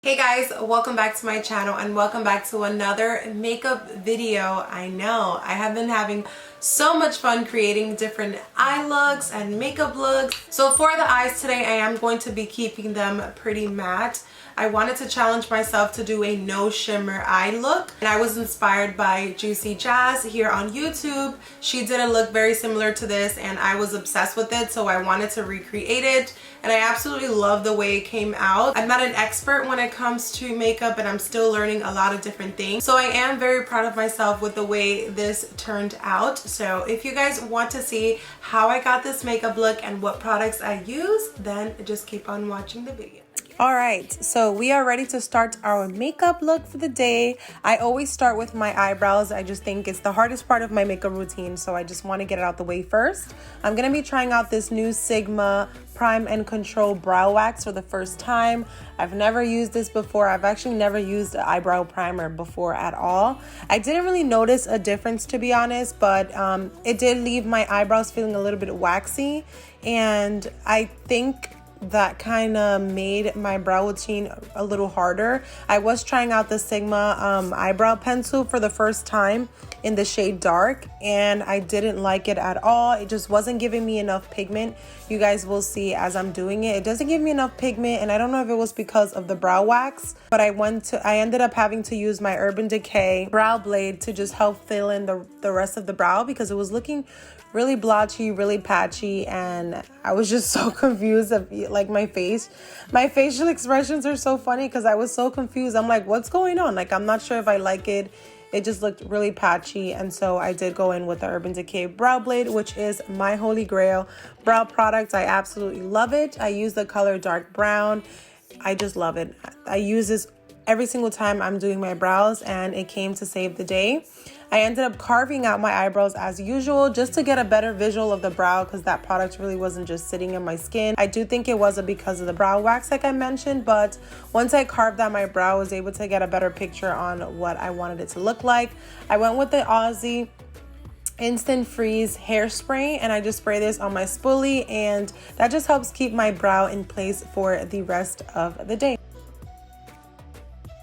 Hey guys, welcome back to my channel and welcome back to another makeup video. I know I have been having so much fun creating different eye looks and makeup looks. So for the eyes today, I am going to be keeping them pretty matte. I wanted to challenge myself to do a no shimmer eye look, and I was inspired by Juicy Jazz here on YouTube. She did a look very similar to this and I was obsessed with it, so I wanted to recreate it, and I absolutely love the way it came out. I'm not an expert when it comes to makeup and I'm still learning a lot of different things, so I am very proud of myself with the way this turned out. So if you guys want to see how I got this makeup look and what products I use, then just keep on watching the video. Alright, so we are ready to start our makeup look for the day. I always start with my eyebrows. I just think it's the hardest part of my makeup routine, so I just want to get it out the way first. I'm going to be trying out this new Sigma Prime and Control Brow Wax for the first time. I've never used this before. I've actually never used an eyebrow primer before at all. I didn't really notice a difference, to be honest, but it did leave my eyebrows feeling a little bit waxy, and I think that kind of made my brow routine a little harder. I was trying out the Sigma eyebrow pencil for the first time in the shade dark, and I didn't like it at all. It just wasn't giving me enough pigment. You guys will see as I'm doing it. It doesn't give me enough pigment, and I don't know if it was because of the brow wax, but I ended up having to use my Urban Decay brow blade to just help fill in the rest of the brow because it was looking really blotchy, really patchy, and I was just so confused of like my facial expressions are so funny because I was so confused. I'm like, what's going on? Like, I'm not sure if I like it. It just looked really patchy, and so I did go in with the Urban Decay brow blade, which is my holy grail brow product. I absolutely love it. I use the color dark brown. I just love it. I use this every single time I'm doing my brows, and it came to save the day. I ended up carving out my eyebrows as usual just to get a better visual of the brow because that product really wasn't just sitting in my skin. I do think it was because of the brow wax like I mentioned, but once I carved out my brow, I was able to get a better picture on what I wanted it to look like. I went with the Aussie Instant Freeze hairspray, and I just spray this on my spoolie, and that just helps keep my brow in place for the rest of the day.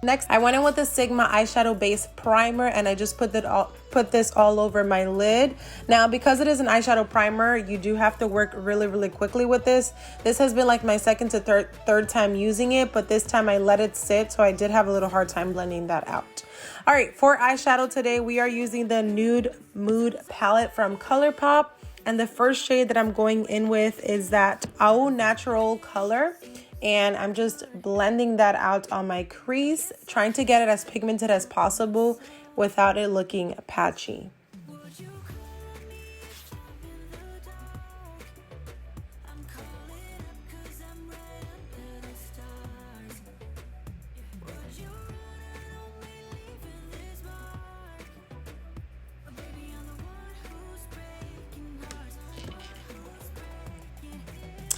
Next, I went in with the Sigma eyeshadow base primer, and I just put this all over my lid. Now, because it is an eyeshadow primer, you do have to work really quickly with this. This has been like my second to third time using it, but this time I let it sit, so I did have a little hard time blending that out. All right, for eyeshadow today, we are using the Nude Mood palette from Colourpop, and the first shade that I'm going in with is that Au Natural color. And I'm just blending that out on my crease, trying to get it as pigmented as possible without it looking patchy.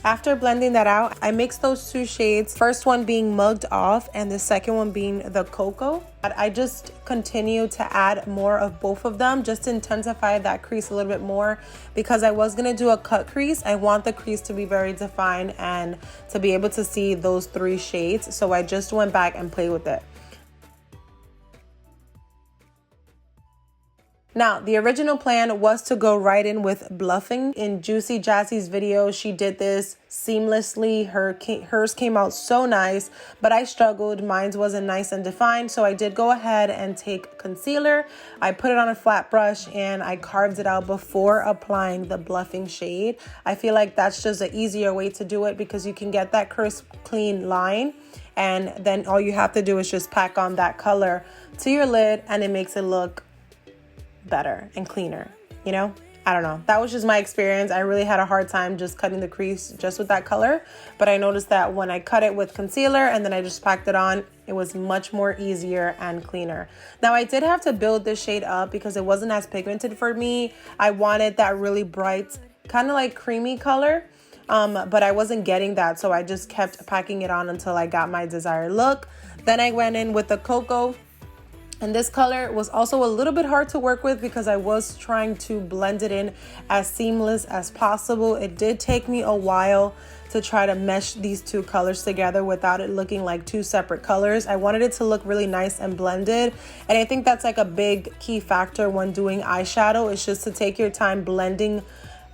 After blending that out, I mixed those two shades, first one being Mugged Off and the second one being the Cocoa. I just continue to add more of both of them just to intensify that crease a little bit more because I was going to do a cut crease. I want the crease to be very defined and to be able to see those three shades, so I just went back and played with it. Now, the original plan was to go right in with bluffing. In Juicy Jazzy's video, she did this seamlessly. Hers came out so nice, but I struggled. Mine wasn't nice and defined, so I did go ahead and take concealer. I put it on a flat brush and I carved it out before applying the bluffing shade. I feel like that's just an easier way to do it because you can get that crisp, clean line, and then all you have to do is just pack on that color to your lid, and it makes it look better and cleaner, you know? I don't know. That was just my experience. I really had a hard time just cutting the crease just with that color, but I noticed that when I cut it with concealer and then I just packed it on, it was much more easier and cleaner. Now, I did have to build this shade up because it wasn't as pigmented for me. I wanted that really bright, kind of like creamy color, but I wasn't getting that, so I just kept packing it on until I got my desired look. Then I went in with the Cocoa. And this color was also a little bit hard to work with because I was trying to blend it in as seamless as possible. It did take me a while to try to mesh these two colors together without it looking like two separate colors. I wanted it to look really nice and blended, and I think that's like a big key factor when doing eyeshadow, is just to take your time blending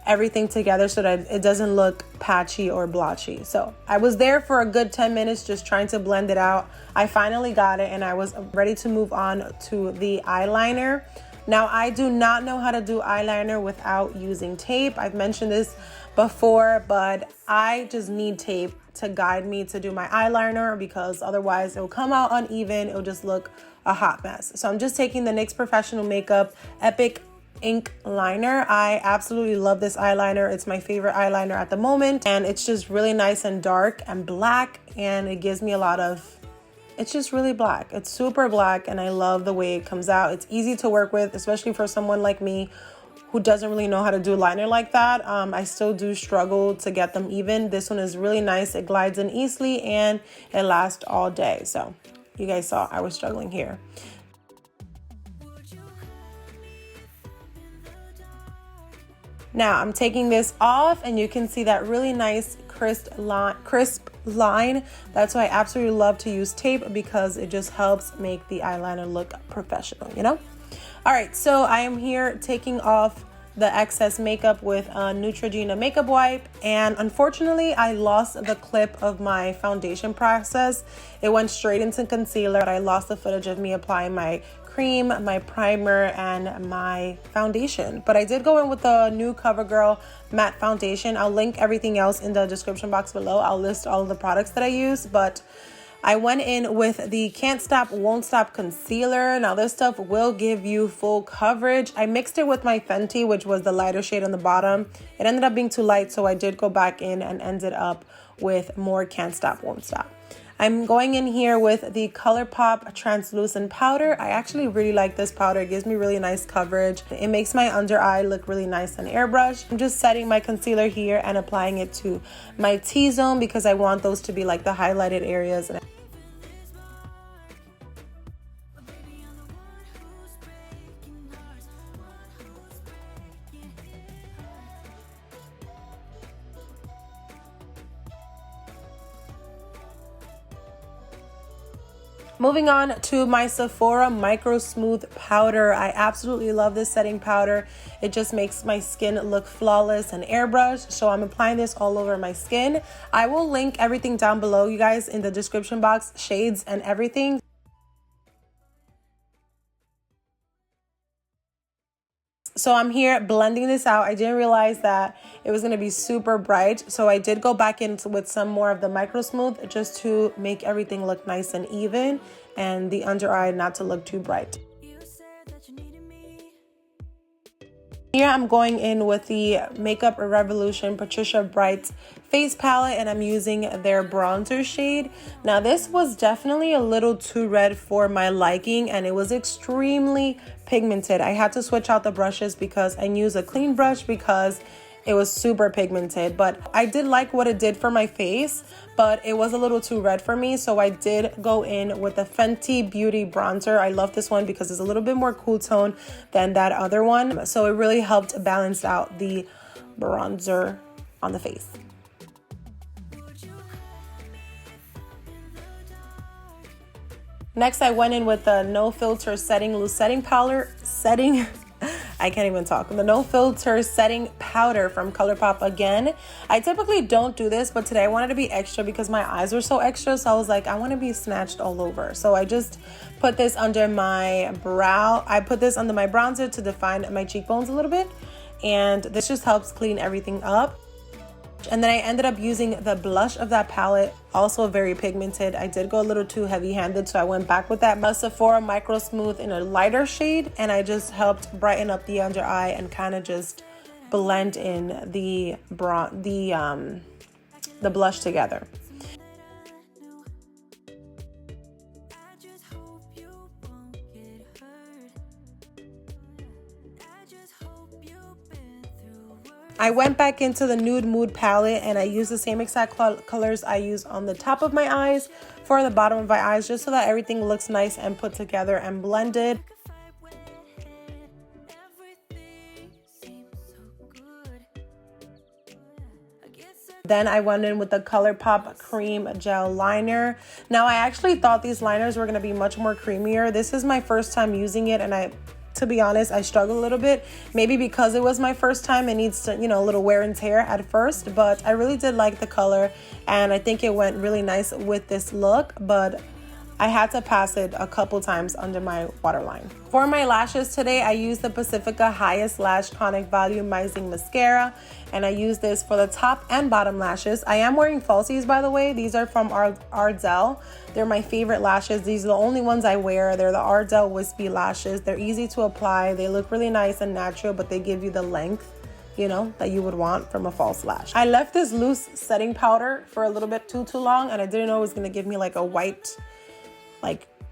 everything together so that it doesn't look patchy or blotchy. So I was there for a good 10 minutes just trying to blend it out. I finally got it, and I was ready to move on to the eyeliner. Now, I do not know how to do eyeliner without using tape. I've mentioned this before, but I just need tape to guide me to do my eyeliner, because otherwise it'll come out uneven. It'll just look a hot mess. So I'm just taking the NYX Professional Makeup Epic Ink Liner. I absolutely love this eyeliner. It's my favorite eyeliner at the moment, and it's just really nice and dark and black, and it gives me a lot of, it's just really black. It's super black, and I love the way it comes out. It's easy to work with, especially for someone like me who doesn't really know how to do liner like that. I still do struggle to get them even. This one is really nice. It glides in easily, and it lasts all day. So you guys saw I was struggling here. Now I'm taking this off, and you can see that really nice crisp line. That's why I absolutely love to use tape, because it just helps make the eyeliner look professional, you know? All right, so I am here taking off the excess makeup with a Neutrogena makeup wipe, and unfortunately I lost the clip of my foundation process. It went straight into concealer, but I lost the footage of me applying my cream, my primer, and my foundation. But I did go in with the new Covergirl matte foundation. I'll link everything else in the description box below. I'll list all of the products that I use, but I went in with the Can't Stop Won't Stop concealer. Now this stuff will give you full coverage. I mixed it with my Fenty, which was the lighter shade on the bottom. It ended up being too light, so I did go back in and ended up with more Can't Stop Won't Stop. I'm going in here with the Colourpop translucent powder. I actually really like this powder. It gives me really nice coverage. It makes my under eye look really nice and airbrushed. I'm just setting my concealer here and applying it to my T-zone, because I want those to be like the highlighted areas. Moving on to my Sephora Microsmooth powder. I absolutely love this setting powder. It just makes my skin look flawless and airbrushed. So I'm applying this all over my skin. I will link everything down below, you guys, in the description box, shades and everything. So I'm here blending this out. I didn't realize that it was going to be super bright, so I did go back in with some more of the Microsmooth just to make everything look nice and even, and the under eye not to look too bright. Here I'm going in with the Makeup Revolution Patricia Bright face palette, and I'm using their bronzer shade. Now this was definitely a little too red for my liking, and it was extremely pigmented. I had to switch out the brushes because I used a clean brush because it was super pigmented. But I did like what it did for my face, but it was a little too red for me, so I did go in with the Fenty Beauty bronzer. I love this one because it's a little bit more cool tone than that other one, so it really helped balance out the bronzer on the face. Next, I went in with the No Filter Loose Setting Powder. I can't even talk. The No Filter Setting Powder from Colourpop again. I typically don't do this, but today I wanted to be extra because my eyes were so extra. So I was like, I want to be snatched all over. So I just put this under my brow. I put this under my bronzer to define my cheekbones a little bit. And this just helps clean everything up. And then I ended up using the blush of that palette, also very pigmented. I did go a little too heavy-handed, so I went back with that Sephora Microsmooth in a lighter shade, and I just helped brighten up the under eye and kind of just blend in the blush together. I went back into the Nude Mood palette and I used the same exact colors I use on the top of my eyes for the bottom of my eyes, just so that everything looks nice and put together and blended. Then I went in with the Colourpop Cream Gel Liner. Now I actually thought these liners were going to be much more creamier. This is my first time using it, and to be honest, I struggle a little bit. Maybe because it was my first time, it needs to, a little wear and tear at first, but I really did like the color, and I think it went really nice with this look, but I had to pass it a couple times under my waterline. For my lashes today, I used the Pacifica Highest Lash Conic Volumizing Mascara, and I use this for the top and bottom lashes. I am wearing falsies, by the way. These are from Ardell. They're my favorite lashes. These are the only ones I wear. They're the Ardell Wispy lashes. They're easy to apply. They look really nice and natural, but they give you the length, that you would want from a false lash. I left this loose setting powder for a little bit too long, and I didn't know it was gonna give me like a white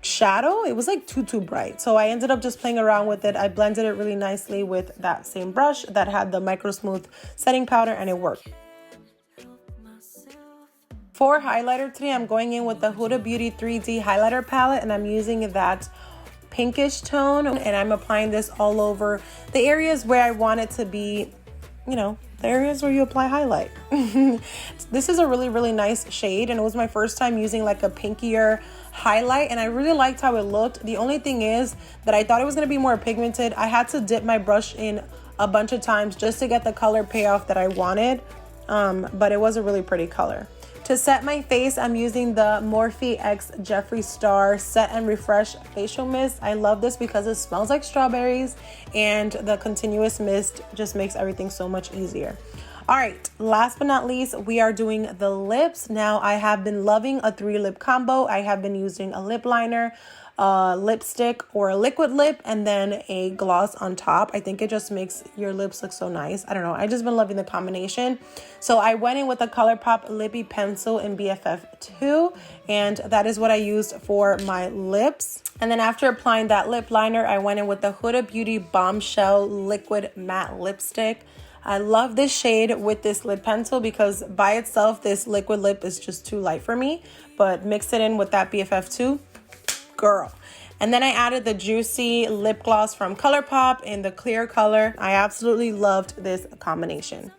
shadow. It was like too bright, so I ended up just playing around with it. I blended it really nicely with that same brush that had the Microsmooth setting powder, and it worked. For highlighter today, I'm going in with the Huda Beauty 3D highlighter palette, and I'm using that pinkish tone, and I'm applying this all over the areas where I want it to be, the areas where you apply highlight. This is a really nice shade, and it was my first time using like a pinkier highlight, and I really liked how it looked. The only thing is that I thought it was going to be more pigmented. I had to dip my brush in a bunch of times just to get the color payoff that I wanted, but it was a really pretty color. To set my face, I'm using the Morphee X Jeffree Star Set and Refresh Facial Mist. I love this because it smells like strawberries, and the continuous mist just makes everything so much easier. All right, last but not least, we are doing the lips. Now, I have been loving a 3-lip combo. I have been using a lip liner, a lipstick, or a liquid lip, and then a gloss on top. I think it just makes your lips look so nice. I don't know. I just been loving the combination. So I went in with a Colourpop Lippy Pencil in BFF2, and that is what I used for my lips. And then after applying that lip liner, I went in with the Huda Beauty Bombshell Liquid Matte Lipstick. I love this shade with this lip pencil because by itself, this liquid lip is just too light for me, but mix it in with that BFF2, girl. And then I added the Juicy lip gloss from Colourpop in the clear color. I absolutely loved this combination.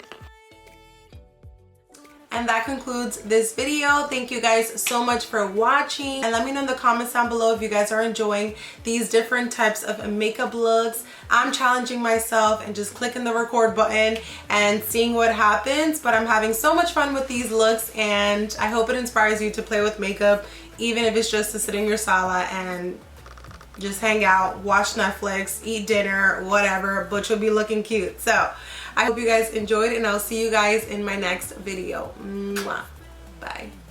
And that concludes this video. Thank you guys so much for watching, and let me know in the comments down below if you guys are enjoying these different types of makeup looks. I'm challenging myself and just clicking the record button and seeing what happens, but I'm having so much fun with these looks, and I hope it inspires you to play with makeup, even if it's just to sit in your sala and just hang out, watch Netflix, eat dinner, whatever, but you'll be looking cute. So I hope you guys enjoyed, and I'll see you guys in my next video. Mwah. Bye.